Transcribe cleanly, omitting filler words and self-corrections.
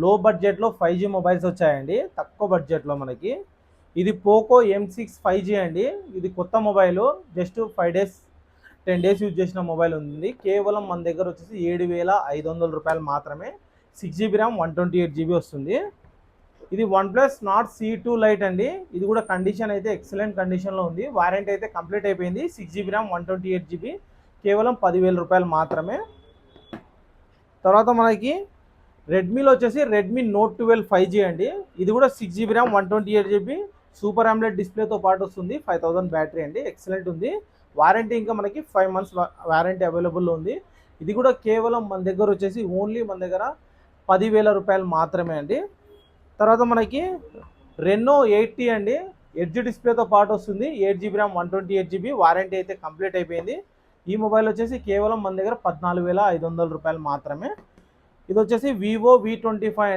లో బడ్జెట్లో 5G mobiles వచ్చాయండి, తక్కువ బడ్జెట్లో మనకి. ఇది పోకో M6 5G అండి. ఇది కొత్త mobile, just 5 days 10 days use చేసిన మొబైల్ ఉంది. కేవలం మన దగ్గర వచ్చేసి 7,500 రూపాయలు మాత్రమే. 6GB ర్యామ్ 128GB వస్తుంది. ఇది OnePlus Nord C2 Lite అండి. ఇది కూడా కండిషన్ అయితే ఎక్సలెంట్ కండిషన్లో ఉంది. వారంటీ అయితే కంప్లీట్ అయిపోయింది. 6GB ర్యామ్ 128GB, కేవలం 10,000 రూపాయలు మాత్రమే. తర్వాత మనకి రెడ్మీలో వచ్చేసి రెడ్మీ నోట్ 12 5G అండి. ఇది కూడా 6GB RAM 128GB, super AMOLED డిస్ప్లేతో పాటు వస్తుంది. 5000 బ్యాటరీ అండి, ఎక్సలెంట్ ఉంది. వారంటీ ఇంకా మనకి 5 months వారంటీ అవైలబుల్లో ఉంది. ఇది కూడా కేవలం మన దగ్గర వచ్చేసి ఓన్లీ మన దగ్గర 10,000 రూపాయలు మాత్రమే అండి. తర్వాత మనకి రెనో 80 అండి, ఎడ్జ్ డిస్ప్లేతో పాటు వస్తుంది. 8GB ర్యామ్ 128GB, వారంటీ అయితే కంప్లీట్ అయిపోయింది. ఈ మొబైల్ వచ్చేసి కేవలం మన దగ్గర 14,500 రూపాయలు మాత్రమే. ఇది వచ్చేసి వివో V25